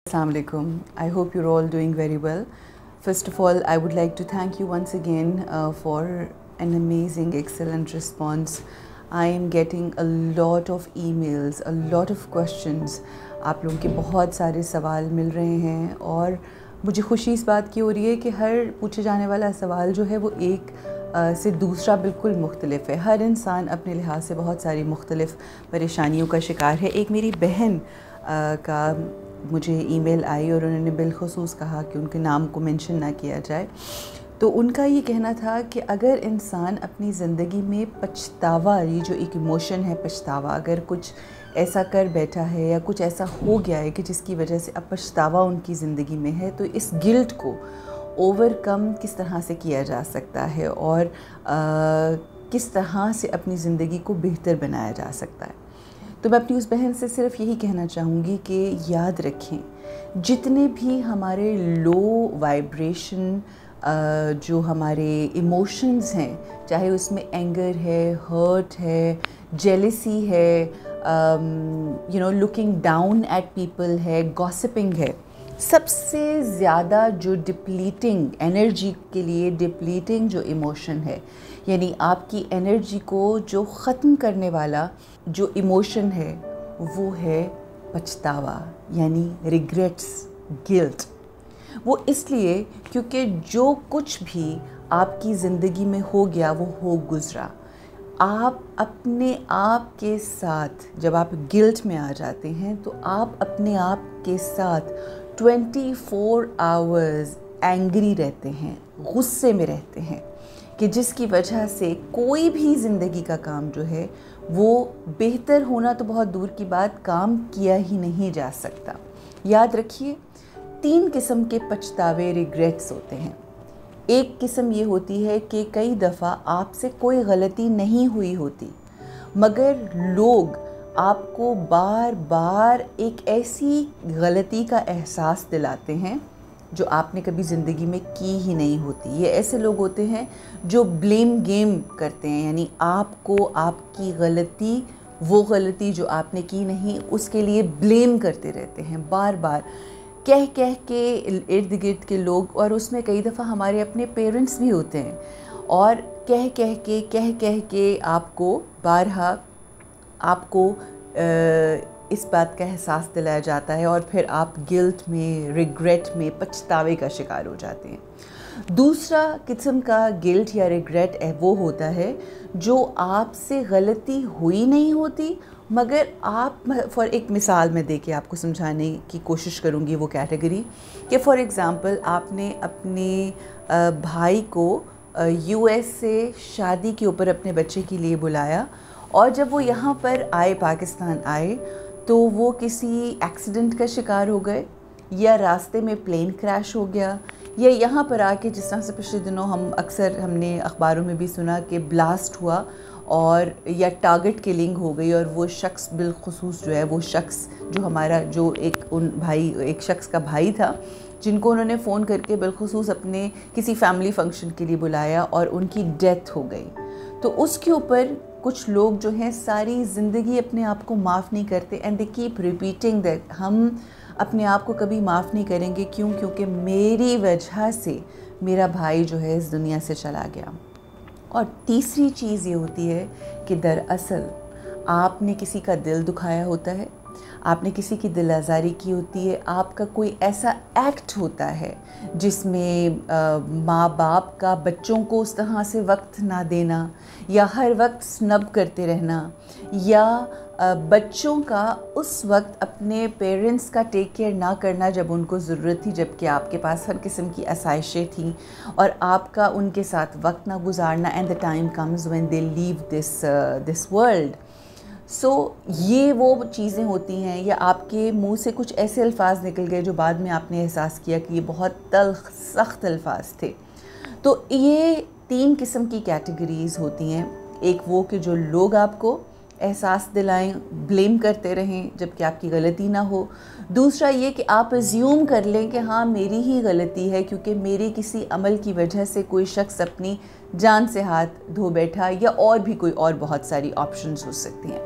Assalamu alaikum. I hope you're all doing very well. First of all, I would like to thank you once again for an amazing, excellent response. I am getting a lot of emails, a lot of questions. آپ لوگوں کے بہت سارے سوال مل رہے ہیں اور مجھے خوشی اس بات کی ہو رہی ہے کہ ہر پوچھے جانے والا سوال جو ہے وہ ایک سے دوسرا بالکل مختلف ہے. ہر انسان اپنے لحاظ سے بہت ساری مختلف پریشانیوں کا شکار ہے. ایک میری بہن کا مجھے ای میل آئی اور انہوں نے بالخصوص کہا کہ ان کے نام کو مینشن نہ کیا جائے. تو ان کا یہ کہنا تھا کہ اگر انسان اپنی زندگی میں پچھتاوا، یہ جو ایک ایموشن ہے پچھتاوا، اگر کچھ ایسا کر بیٹھا ہے یا کچھ ایسا ہو گیا ہے کہ جس کی وجہ سے اب پچھتاوا ان کی زندگی میں ہے، تو اس گلٹ کو اوور کم کس طرح سے کیا جا سکتا ہے اور کس طرح سے اپنی زندگی کو بہتر بنایا جا سکتا ہے. تو میں اپنی اس بہن سے صرف یہی کہنا چاہوں گی کہ یاد رکھیں، جتنے بھی ہمارے لو وائبریشن جو ہمارے ایموشنز ہیں، چاہے اس میں اینگر ہے، ہرٹ ہے، جیلسی ہے، لکنگ ڈاؤن ایٹ پیپل ہے، گاسپنگ ہے، سب سے زیادہ جو ڈپلیٹنگ انرجی کے لیے ڈپلیٹنگ جو ایموشن ہے، یعنی آپ کی انرجی کو جو ختم کرنے والا جو ایموشن ہے، وہ ہے پچھتاوا، یعنی ریگریٹس، گلٹ. وہ اس لیے کیونکہ جو کچھ بھی آپ کی زندگی میں ہو گیا وہ ہو گزرا. آپ اپنے آپ کے ساتھ جب آپ گلٹ میں آ جاتے ہیں تو آپ اپنے آپ کے ساتھ 24 آورز اینگری رہتے ہیں، غصے میں رہتے ہیں، کہ جس کی وجہ سے کوئی بھی زندگی کا کام جو ہے وہ بہتر ہونا تو بہت دور کی بات، کام کیا ہی نہیں جا سکتا. یاد رکھیے 3 قسم کے پچھتاوے ریگریٹس ہوتے ہیں. ایک قسم یہ ہوتی ہے کہ کئی دفعہ آپ سے کوئی غلطی نہیں ہوئی ہوتی مگر لوگ آپ کو بار بار ایک ایسی غلطی کا احساس دلاتے ہیں جو آپ نے کبھی زندگی میں کی ہی نہیں ہوتی. یہ ایسے لوگ ہوتے ہیں جو بلیم گیم کرتے ہیں، یعنی آپ کو آپ کی غلطی، وہ غلطی جو آپ نے کی نہیں، اس کے لیے بلیم کرتے رہتے ہیں بار بار کہہ کے ارد گرد کے لوگ. اور اس میں کئی دفعہ ہمارے اپنے پیرنٹس بھی ہوتے ہیں، اور کہہ کے آپ کو بارہا آپ کو اس بات کا احساس دلایا جاتا ہے اور پھر آپ گلٹ میں، ریگریٹ میں، پچھتاوے کا شکار ہو جاتے ہیں. دوسرا قسم کا گلٹ یا ریگریٹ وہ ہوتا ہے جو آپ سے غلطی ہوئی نہیں ہوتی مگر آپ، فار ایک مثال میں دے کے آپ کو سمجھانے کی کوشش کروں گی وہ کیٹیگری، کہ فار ایگزامپل آپ نے اپنے بھائی کو یو ایس سے شادی کے اوپر اپنے بچے کے لیے بلایا، اور جب وہ یہاں پر آئے، پاکستان آئے، تو وہ کسی ایکسیڈنٹ کا شکار ہو گئے، یا راستے میں پلین کریش ہو گیا، یا یہاں پر آ کے جس طرح سے پچھلے دنوں ہم نے اخباروں میں بھی سنا کہ بلاسٹ ہوا اور یا ٹارگٹ کلنگ ہو گئی، اور وہ شخص بالخصوص جو ہے، وہ شخص جو ہمارا جو ایک شخص کا بھائی تھا، جن کو انہوں نے فون کر کے بالخصوص اپنے کسی فیملی فنکشن کے لیے بلایا اور ان کی ڈیتھ ہو گئی. تو اس کے اوپر کچھ لوگ جو ہیں ساری زندگی اپنے آپ کو معاف نہیں کرتے، and they keep repeating that ہم اپنے آپ کو کبھی معاف نہیں کریں گے. کیوں؟ کیونکہ میری وجہ سے میرا بھائی جو ہے اس دنیا سے چلا گیا. اور تیسری چیز یہ ہوتی ہے کہ دراصل آپ نے کسی کا دل دکھایا ہوتا ہے، آپ نے کسی کی دل آزاری کی ہوتی ہے، آپ کا کوئی ایسا ایکٹ ہوتا ہے جس میں ماں باپ کا بچوں کو اس طرح سے وقت نہ دینا، یا ہر وقت سنب کرتے رہنا، یا بچوں کا اس وقت اپنے پیرنٹس کا ٹیک کیئر نہ کرنا جب ان کو ضرورت تھی، جب کہ آپ کے پاس ہر قسم کی آسائشیں تھیں، اور آپ کا ان کے ساتھ وقت نہ گزارنا. And the time comes when they leave this world. So یہ وہ چیزیں ہوتی ہیں، یا آپ کے منہ سے کچھ ایسے الفاظ نکل گئے جو بعد میں آپ نے احساس کیا کہ یہ بہت تلخ، سخت الفاظ تھے. تو یہ 3 قسم کی کیٹیگریز ہوتی ہیں. ایک وہ کہ جو لوگ آپ کو احساس دلائیں، بلیم کرتے رہیں جب کہ آپ کی غلطی نہ ہو. دوسرا یہ کہ آپ ایزیوم کر لیں کہ ہاں میری ہی غلطی ہے کیونکہ میرے کسی عمل کی وجہ سے کوئی شخص اپنی جان سے ہاتھ دھو بیٹھا، یا اور بھی کوئی اور بہت ساری آپشنز ہو سکتی ہیں.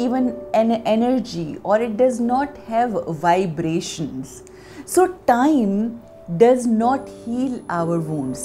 even an energy, or it does not have vibrations. So time does not heal our wounds.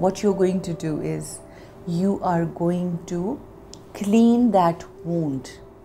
What you're going to do is you are going to clean that wound.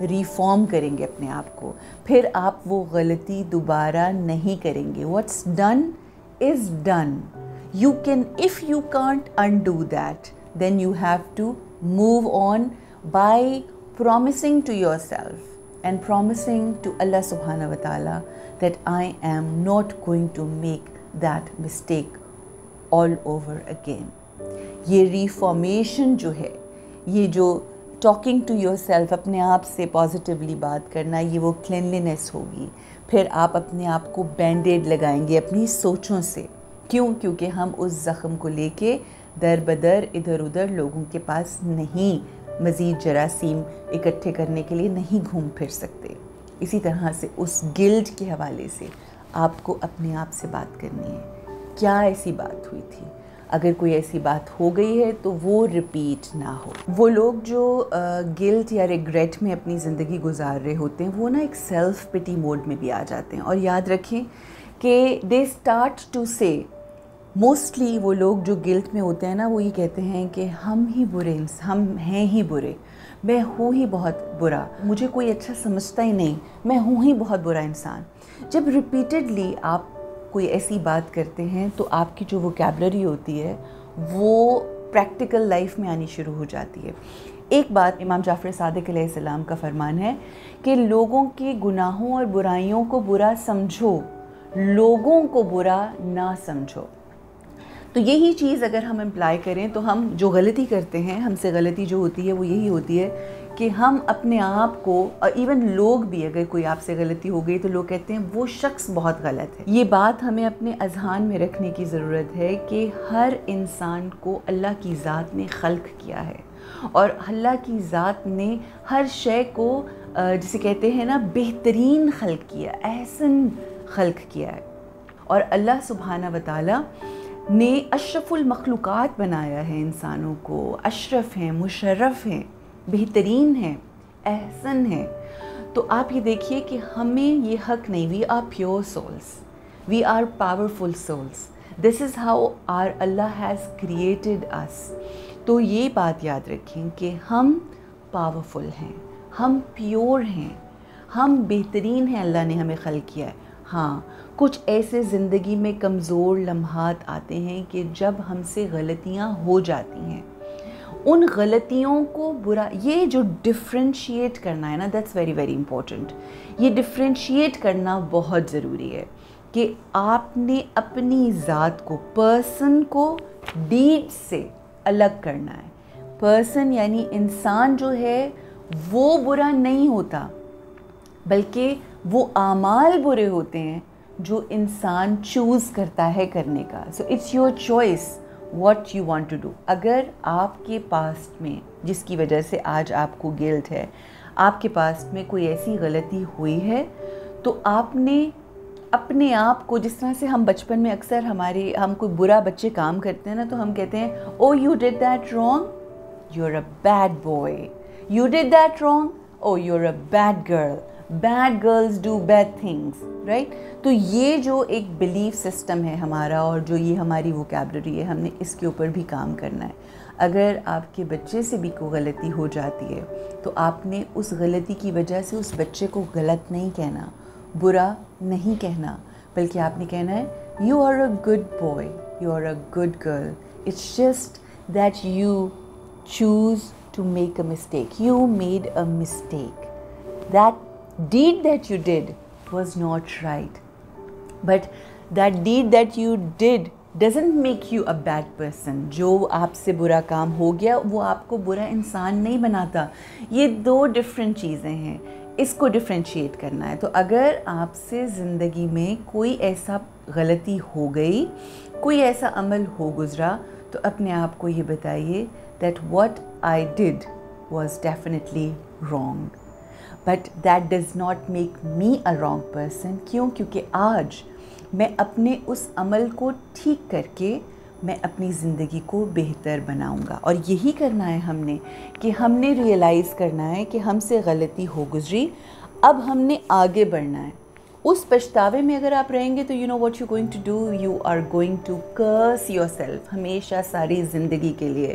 Reform کریں گے اپنے آپ کو, پھر آپ وہ غلطی دوبارہ نہیں کریں گے. What's done is done. You can, if you can't undo that, then you have to move on by promising to yourself and promising to Allah subhanahu wa ta'ala that I am not going to make that mistake all over again. یہ reformation جو ہے, یہ جو talking to your self, اپنے آپ سے positively بات کرنا, یہ وہ کلینلینس ہوگی. پھر آپ اپنے آپ کو بینڈیڈ لگائیں گے اپنی سوچوں سے. کیوں؟ کیونکہ ہم اس زخم کو لے کے در بدر ادھر ادھر لوگوں کے پاس نہیں مزید جراثیم اکٹھے کرنے کے لیے نہیں گھوم پھر سکتے. اسی طرح سے اس گلٹ کے حوالے سے آپ کو اپنے آپ سے بات کرنی ہے. کیا ایسی بات ہوئی تھی؟ اگر کوئی ایسی بات ہو گئی ہے تو وہ ریپیٹ نہ ہو. وہ لوگ جو گلٹ یا ریگریٹ میں اپنی زندگی گزار رہے ہوتے ہیں, وہ نا ایک سیلف پٹی موڈ میں بھی آ جاتے ہیں. اور یاد رکھیں کہ دے اسٹارٹ ٹو سے, موسٹلی وہ لوگ جو گلٹ میں ہوتے ہیں نا, وہ یہ کہتے ہیں کہ ہم ہیں ہی برے, میں ہوں ہی بہت برا, مجھے کوئی اچھا سمجھتا ہی نہیں, میں ہوں ہی بہت برا انسان. جب ریپیٹڈلی آپ کوئی ایسی بات کرتے ہیں تو آپ کی جو ووکیبلری ہوتی ہے وہ پریکٹیکل لائف میں آنی شروع ہو جاتی ہے. ایک بات امام جعفر صادق علیہ السلام کا فرمان ہے کہ لوگوں کے گناہوں اور برائیوں کو برا سمجھو, لوگوں کو برا نہ سمجھو. تو یہی چیز اگر ہم امپلائی کریں تو ہم جو غلطی کرتے ہیں, ہم سے غلطی جو ہوتی ہے وہ یہی ہوتی ہے کہ ہم اپنے آپ کو, اور ایون لوگ بھی, اگر کوئی آپ سے غلطی ہو گئی تو لوگ کہتے ہیں وہ شخص بہت غلط ہے. یہ بات ہمیں اپنے اذہان میں رکھنے کی ضرورت ہے کہ ہر انسان کو اللہ کی ذات نے خلق کیا ہے, اور اللہ کی ذات نے ہر شے کو جسے کہتے ہیں نا بہترین خلق کیا, احسن خلق کیا ہے. اور اللہ سبحانہ و تعالی نے اشرف المخلوقات بنایا ہے انسانوں کو, اشرف ہیں, مشرف ہیں, بہترین ہیں, احسن ہیں. تو آپ یہ دیکھیے کہ ہمیں یہ حق نہیں, we are pure souls, we are powerful souls, this is how our Allah has created us. تو یہ بات یاد رکھیں کہ ہم پاورفل ہیں, ہم پیور ہیں, ہم بہترین ہیں, اللہ نے ہمیں خلق کیا ہے. ہاں, کچھ ایسے زندگی میں کمزور لمحات آتے ہیں کہ جب ہم سے غلطیاں ہو جاتی ہیں, ان غلطیوں کو برا, یہ جو ڈفرینشیٹ کرنا ہے نا, دیٹس ویری ویری امپورٹنٹ. یہ ڈفرینشیٹ کرنا بہت ضروری ہے کہ آپ نے اپنی ذات کو, پرسن کو ڈیڈ سے الگ کرنا ہے. پرسن یعنی انسان جو ہے وہ برا نہیں ہوتا, بلکہ وہ اعمال برے ہوتے ہیں جو انسان چوز کرتا ہے کرنے کا. So it's your choice what you want to do. اگر آپ کے پاسٹ میں, جس کی وجہ سے آج آپ کو گلٹ ہے, آپ کے پاسٹ میں کوئی ایسی غلطی ہوئی ہے, تو آپ نے اپنے آپ کو, جس طرح سے ہم بچپن میں اکثر ہم کوئی برا بچے کام کرتے ہیں نا, تو ہم کہتے ہیں oh you did that wrong, you are a bad boy, you did that wrong, oh you are a bad girl, bad girls do bad things, right. تو یہ جو ایک بلیف سسٹم ہے ہمارا, اور جو یہ ہماری ووکیبلری ہے, ہم نے اس کے اوپر بھی کام کرنا ہے. اگر آپ کے بچے سے بھی کوئی غلطی ہو جاتی ہے تو آپ نے اس غلطی کی وجہ سے اس بچے کو غلط نہیں کہنا, برا نہیں کہنا, بلکہ آپ نے کہنا ہے you are a good boy, you are a good girl, it's just that you choose to make a mistake, you made a mistake, that deed that you did was not right, but that deed that you did doesn't make you a bad person. جو آپ سے برا کام ہو گیا وہ آپ کو برا انسان نہیں بناتا. یہ دو ڈفرینٹ چیزیں ہیں, اس کو ڈفرینشیٹ کرنا ہے. تو اگر آپ سے زندگی میں کوئی ایسا غلطی ہو گئی, کوئی ایسا عمل ہو گزرا, تو اپنے آپ کو یہ بتائیے that what I did was definitely wrong. But that does not make me a wrong person. کیوں؟ کیونکہ آج میں اپنے اس عمل کو ٹھیک کر کے میں اپنی زندگی کو بہتر بناؤں گا. اور یہی کرنا ہے ہم نے, کہ ہم نے ریئلائز کرنا ہے کہ ہم سے غلطی ہو گزری, اب ہم نے آگے بڑھنا ہے. اس پچھتاوے میں اگر آپ رہیں گے تو you know what you going to do, you are going to curse yourself ہمیشہ ساری زندگی کے لیے.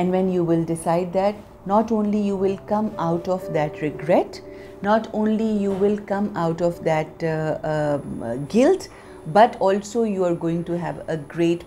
And when you will decide that, not only you will come out of that regret, not only you will come out of that guilt, but also you are going to have a great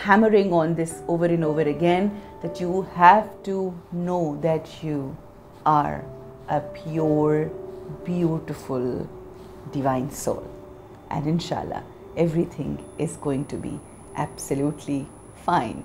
hammering on this over and over again, that you have to know that you are a pure, beautiful, divine soul, and inshallah everything is going to be absolutely fine.